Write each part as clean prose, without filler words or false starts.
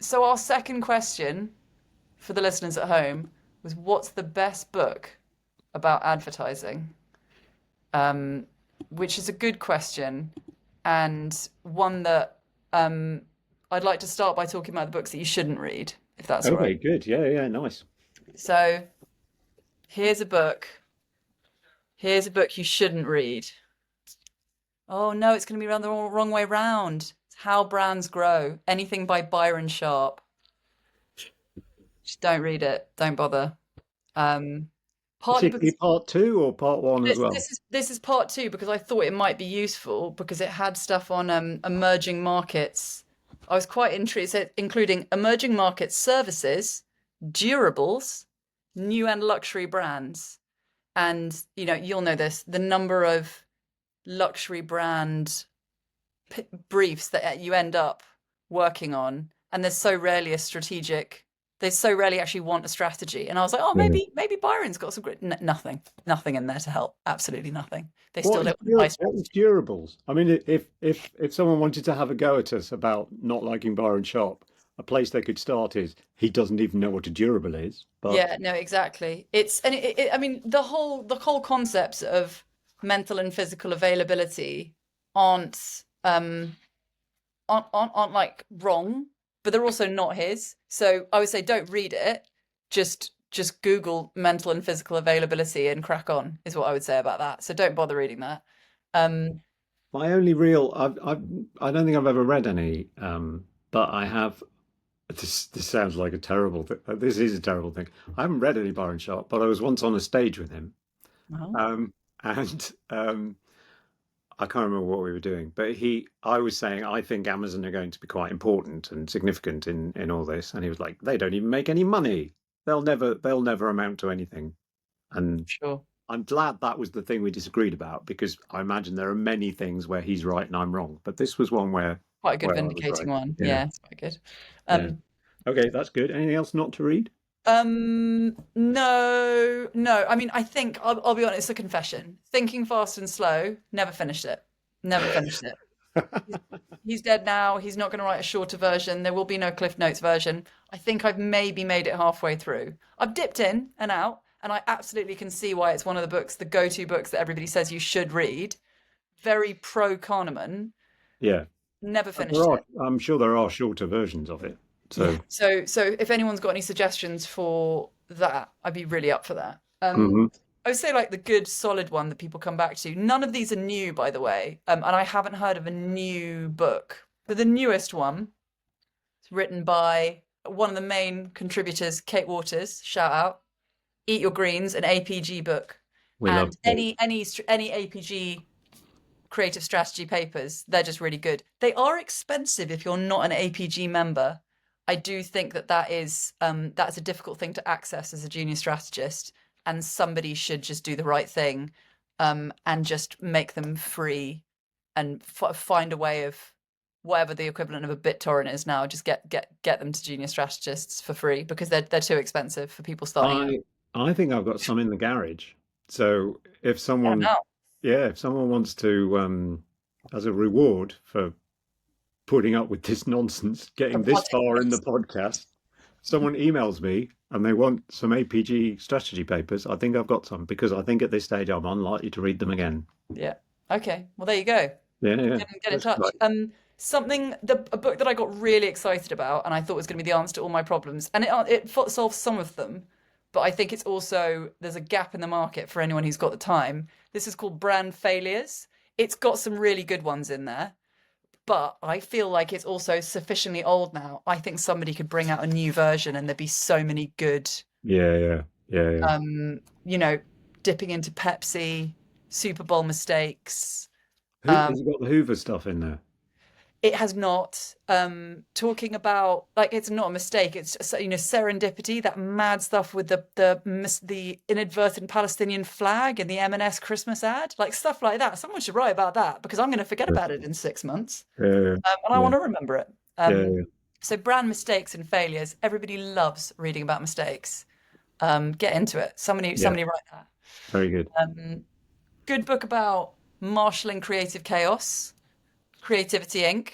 So our second question for the listeners at home was, what's the best book about advertising? Um, which is a good question, and one that um, I'd like to start by talking about the books that you shouldn't read, if that's all right. Okay, good. Yeah, yeah, nice. So here's a book. Here's a book you shouldn't read. Oh no, it's going to be around the wrong way round. It's How Brands Grow. Anything by Byron Sharp. Just don't read it. Don't bother. Um, Partly Particularly because part two or part one as this, well? this is this is part two, because I thought it might be useful because it had stuff on emerging markets. I was quite interested, including emerging market services, durables, new and luxury brands. And you'll know this, the number of luxury brand briefs that you end up working on, and there's so rarely a strategic. They so rarely actually want a strategy, and I was like, oh, Yeah. maybe Byron's got some great. Nothing in there to help. Absolutely nothing. They still What is don't want to buy what is strategy. durables? I mean, if someone wanted to have a go at us about not liking Byron Sharp, a place they could start is he doesn't even know what a durable is. But Yeah, no, exactly. I mean, the whole concepts of mental and physical availability aren't aren't like wrong, but they're also not his. So I would say don't read it. Just Google mental and physical availability and crack on is what I would say about that. So don't bother reading that. Um, my only real, I don't think I've ever read any, but I have. This sounds like a terrible thing. This is a terrible thing. I haven't read any Byron Sharp, but I was once on a stage with him, well, and I can't remember what we were doing, but I was saying, I think Amazon are going to be quite important and significant in all this. And he was like, they don't even make any money. They'll never amount to anything. And sure. I'm glad that was the thing we disagreed about because I imagine there are many things where he's right and I'm wrong. But this was one Quite a good where I was vindicating right. one. Yeah. Yeah, it's quite good. Yeah. Um, Okay, that's good. Anything else not to read? no, no. I mean, I think I'll be honest, it's a confession. Thinking Fast and Slow, never finished it. Never finished it. He's dead now. He's not going to write a shorter version. There will be no Cliff Notes version. I think I've maybe made it halfway through. I've dipped in and out, and I absolutely can see why it's one of the books, the go-to books that everybody says you should read. Very pro Kahneman. Yeah. Never There finished are, it. I'm sure there are shorter versions of it. Yeah. So, So if anyone's got any suggestions for that, I'd be really up for that. mhm. I would say like the good solid one that people come back to. None of these are new, by the way, and I haven't heard of a new book. But the newest one, it's written by one of the main contributors, Kate Waters. Shout out. Eat Your Greens, an APG book, We love and it. any APG creative strategy papers, they're just really good. They are expensive if you're not an APG member. I do think that's a difficult thing to access as a junior strategist, and somebody should just do the right thing, and just make them free, and find a way of whatever the equivalent of a BitTorrent is now. Just get them to junior strategists for free because they're too expensive for people starting out. I I think I've got some in the garage. So if Get them someone, out. yeah, if someone wants to, as a reward for putting up with this nonsense, For getting this wanting far in the this. podcast, someone emails me and they want some APG strategy papers, I think I've got some because I think at this stage I'm unlikely to read them again. Yeah. Okay. Well, there you go. Yeah, yeah, Get in that's touch. right. A book that I got really excited about, and I thought was going to be the answer to all my problems, and it solves some of them, but I think it's also there's a gap in the market for anyone who's got the time. This is called Brand Failures. It's got some really good ones in there, but I feel like it's also sufficiently old now. I think somebody could bring out a new version, and there'd be so many good, Yeah, yeah, yeah, yeah. you know, dipping into Pepsi, Super Bowl mistakes. Who Um, has got the Hoover stuff in there? it has not. Talking about like it's not a mistake. It's just, serendipity. That mad stuff with the inadvertent Palestinian flag and the M&S Christmas ad, like stuff like that. Someone should write about that because I'm going to forget Yeah, about it in 6 months, yeah, and I yeah, want to remember it. yeah, Um, yeah. so brand mistakes and failures. Everybody loves reading about mistakes. Get into it. Somebody, Yeah, somebody write that. very good. Good book about marshalling creative chaos. Creativity Inc.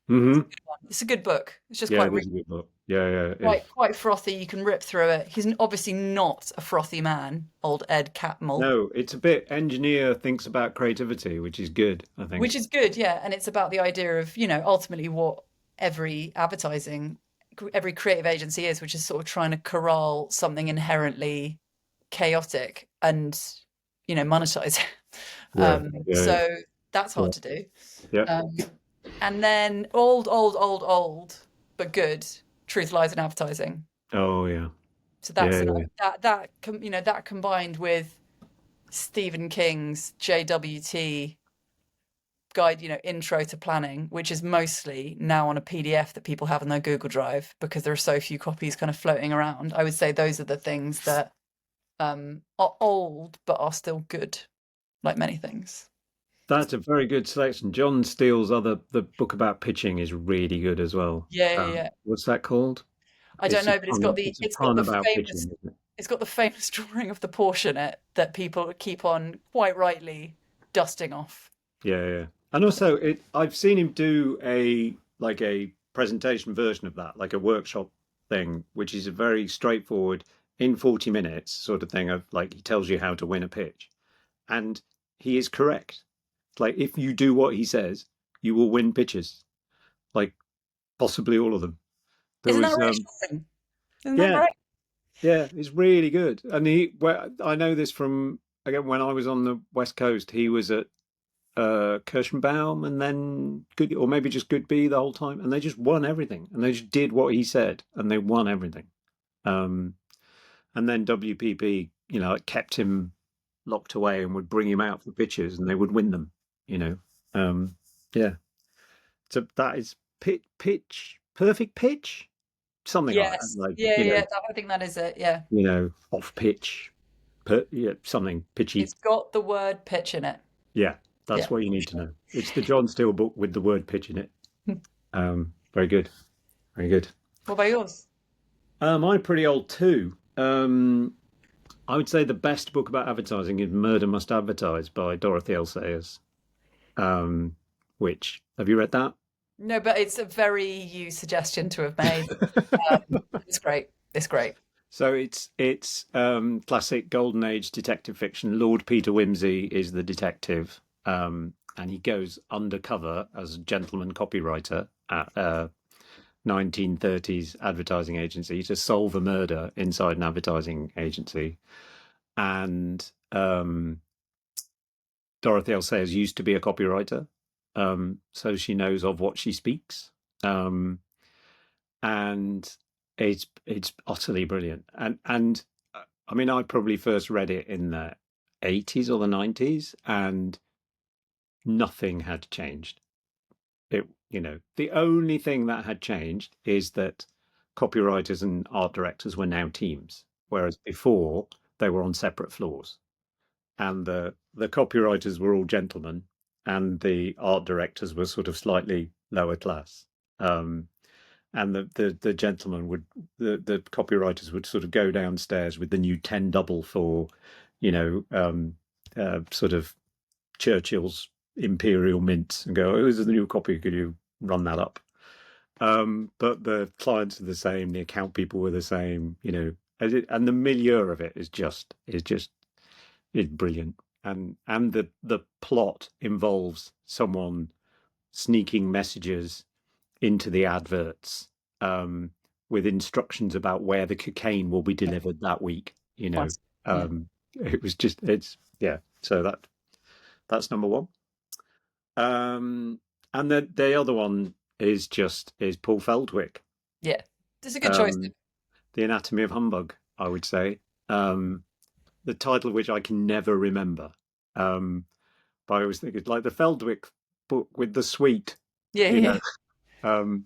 Hmm. It's a good book. It's just Yeah, quite it is a good book. Yeah, yeah. quite frothy. You can rip through it. He's obviously not a frothy man, old Ed Catmull, No, it's a bit engineer thinks about creativity, which is good, I think. which is good, yeah. And it's about the idea of, ultimately what every creative agency is, which is sort of trying to corral something inherently chaotic and, monetize it. Yeah, yeah, yeah, So that's yeah. hard to do. Yeah. Um, and then old, but good. Truth, Lies, and Advertising. Oh, yeah. So Yeah, that's yeah. that combined with Stephen King's JWT guide, intro to planning, which is mostly now on a PDF that people have in their Google Drive because there are so few copies kind of floating around. I would say those are the things that are old but are still good, like many things. That's a very good selection. John Steele's the book about pitching is really good as well. Yeah, yeah, yeah. What's that called? I don't know, but It's a it's got ton the about famous pitching, isn't it? it's got the famous drawing of the Porsche in it that people keep on quite rightly dusting off. Yeah, yeah. And also I've seen him do a presentation version of that, like a workshop thing, which is a very straightforward in 40 minutes sort of thing of like he tells you how to win a pitch. And he is correct. Like if you do what he says, you will win pitches. Like possibly all of them. There Isn't that was reassuring? Isn't that yeah, great? yeah, it's really good. And I know this from again when I was on the West Coast, he was at Kirschenbaum and then Good, or maybe just Goodby the whole time, and they just won everything, and they just did what he said, and they won everything. Um, and then WPP, it kept him locked away and would bring him out for pitches, and they would win them. You know, um, yeah. So that is perfect pitch, something like that. Yes. Yeah, yeah, yeah. I think that is it. Yeah. Off pitch, yeah, something pitchy. It's got the word pitch in it. Yeah, that's Yeah. what you need to know. It's the John Steele book with the word pitch in it. Very good. Very good. What about yours? Mine are pretty old too. I would say the best book about advertising is Murder Must Advertise by Dorothy L. Sayers. Um, which have you read that? No, but it's a very you suggestion to have made. It's great. It's great. So it's classic golden age detective fiction. Lord Peter Wimsey is the detective, and he goes undercover as a gentleman copywriter at 1930s advertising agency to solve a murder inside an advertising agency. And Dorothy L. Sayers used to be a copywriter, so she knows of what she speaks. Um, and it's utterly brilliant. And I mean, I probably first read it in the 80s or the 90s, and nothing had changed. The only thing that had changed is that copywriters and art directors were now teams, whereas before they were on separate floors. And the copywriters were all gentlemen, and the art directors were sort of slightly lower class. Um, and the gentleman would the copywriters would sort of go downstairs with the new 10 double for sort of Churchill's Imperial Mint and go, oh, this is the new copy, could you run that up? But the clients are the same, the account people were the same, and the milieu of it is brilliant. And the plot involves someone sneaking messages into the adverts, um, with instructions about where the cocaine will be delivered that week. Classic. Yeah. It's yeah. So that's number one. Um, and the other one is Paul Feldwick, Yeah. It's a good choice. um, The Anatomy of Humbug. I would say, the title of which I can never remember. Um, but I always think it's like the Feldwick book with the sweet, Yeah, you know. yeah. Um,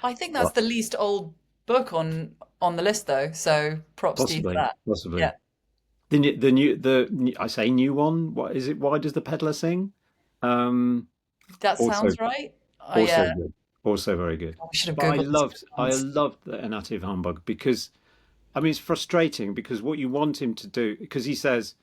I think that's the least old book on the list though, so props to you for Possibly, that. possibly. Yeah. The new I say new one. What is it? Why does the peddler sing? Um, That also sounds right. I also good, also very good. we should have But I Googled this loved I once. loved the Anatomy of Humbug because I mean it's frustrating because what you want him to do because he says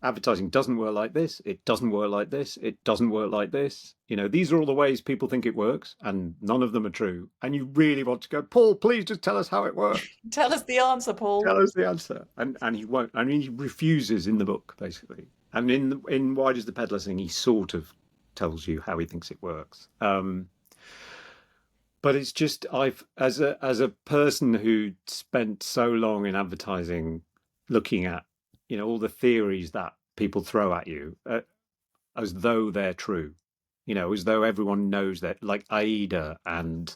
advertising doesn't work like this. It doesn't work like this. It doesn't work like this. These are all the ways people think it works, and none of them are true. And you really want to go, Paul, please just tell us how it works. Tell us the answer, Paul. Tell us the answer. And he won't. I mean, he refuses in the book, basically. And in Why Does the Peddler Sing, he sort of tells you how he thinks it works. But it's just I've as a person who spent so long in advertising, looking at all the theories that people throw at you as though they're true, as though everyone knows that, like AIDA and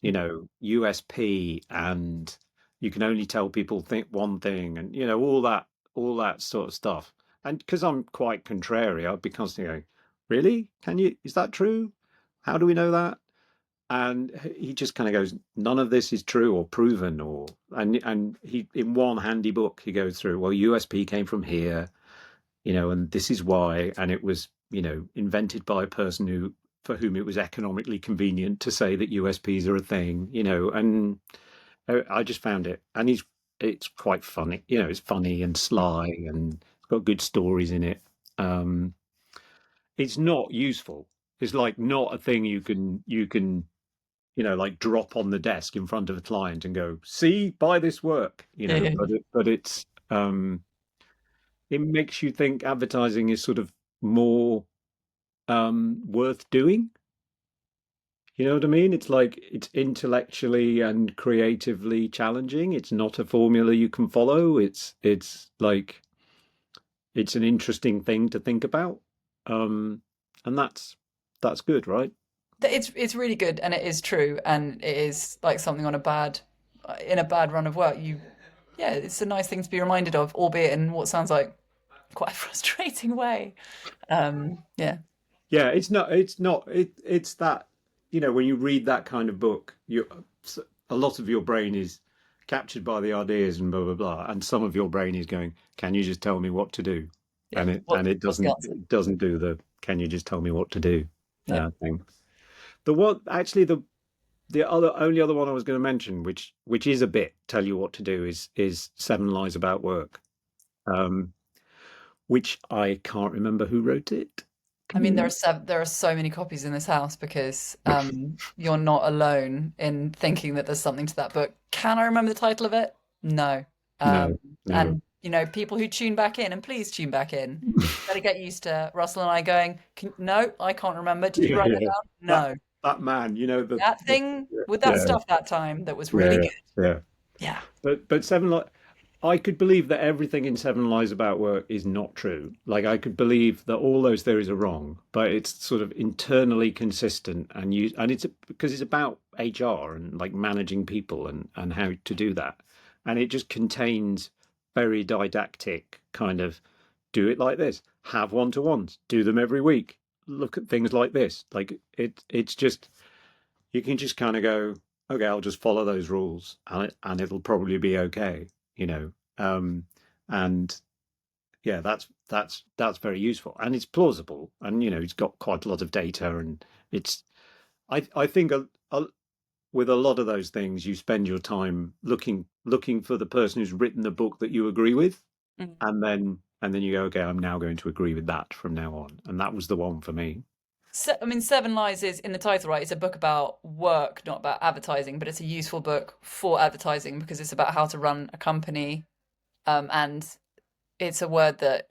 USP, and you can only tell people think one thing, and all that sort of stuff. And because I'm quite contrary, I'd be constantly going, really? Can you? Is that true? How do we know that? And he just kind of goes, none of this is true or proven, and he, in one handy book, he goes through, well, USP came from here, and this is why, and it was invented by a person for whom it was economically convenient to say that USPs are a thing, and I just found it, and it's quite funny, it's funny and sly, and it's got good stories in it. um it's not useful. It's like not a thing you can like drop on the desk in front of a client and go, see, buy this work, Yeah. but it makes you think advertising is sort of more worth doing. You know what I mean? It's like it's intellectually and creatively challenging. It's not a formula you can follow. It's like it's an interesting thing to think about. Um, and that's good, right? It's really good and it is true and it is like something on a bad in a bad run of work. Yeah, it's a nice thing to be reminded of, albeit in what sounds like quite a frustrating way. Yeah. Yeah, it's that, when you read that kind of book, a lot of your brain is captured by the ideas and blah blah blah, and some of your brain is going, can you just tell me what to do? Yeah. And it What's the doesn't answer? it doesn't do the can you just tell me what to do Yeah. thing. The only other one I was going to mention, which is a bit tell you what to do, is Seven Lies About Work, um, which I can't remember who wrote it. I Can mean, you there are so many copies in this house because you're not alone in thinking that there's something to that book. Can I remember the title of it? No. Um, No, no. and people who tune back in, and please tune back in. Better get used to Russell and I going, no, I can't remember. Did you Yeah, write that yeah. down? That No. that man, That thing with that yeah, stuff that time that was yeah, really yeah, good. yeah. Yeah. But I could believe that everything in Seven Lies About Work is not true. Like I could believe that all those theories are wrong, but it's sort of internally consistent, and it's because it's about HR and like managing people and how to do that, and it just contains very didactic kind of do it like this, have one-to-ones, do them every week, look at things like this. Like it's just you can just kind of go, okay, I'll just follow those rules, and it'll probably be okay, you know. Um, and yeah, that's very useful, and it's plausible, and it's got quite a lot of data, and it's I think with a lot of those things, you spend your time looking for the person who's written the book that you agree with, Mm. and then you go, okay, I'm now going to agree with that from now on, and that was the one for me. I mean, Seven Lies is in the title, right? It's a book about work, not about advertising, but it's a useful book for advertising because it's about how to run a company. And it's a word that,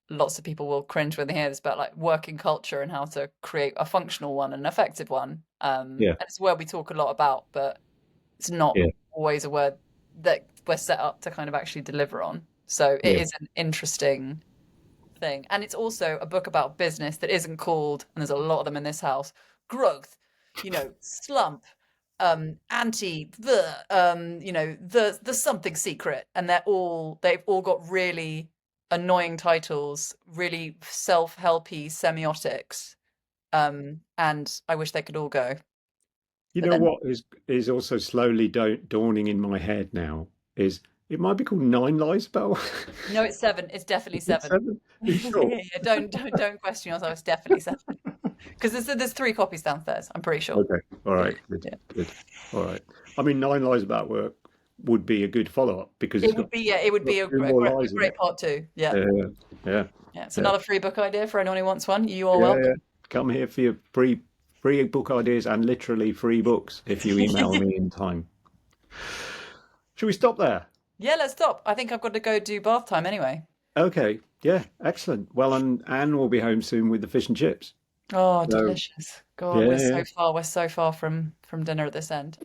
lots of people will cringe when they hear this about like working culture and how to create a functional one and an effective one. Yeah, And it's a word we talk a lot about, but it's not yeah, always a word that we're set up to kind of actually deliver on. So it yeah. is an interesting thing. And it's also a book about business that isn't called, and there's a lot of them in this house, growth, slump, anti, the something secret. And they've all got really annoying titles, really self-helpy semiotics. And I wish they could all go, You but know then what is also slowly dawning in my head now is it might be called Nine Lies About. no, it's seven. It's definitely Is it seven. seven? Are you Yeah, sure? yeah, don't question yourself. It's definitely seven because there's three copies downstairs. I'm pretty sure. Okay. All Yeah, right. Good. yeah. Good. All right. I mean, Nine Lies About Work. would be a good follow-up because it's It got would be, yeah, it would be two more a lies in great it. part two. Yeah. Yeah, yeah, Yeah. It's yeah, another free book idea for anyone who wants one. You are yeah, yeah. welcome. Come here for your free book ideas and literally free books if you email me in time. Should we stop there? Yeah, let's stop. I think I've got to go do bath time anyway. Okay, yeah, excellent. Well, and Anne will be home soon with the fish and chips. Oh, So delicious. God, yeah, yeah. we're so far from dinner at this end.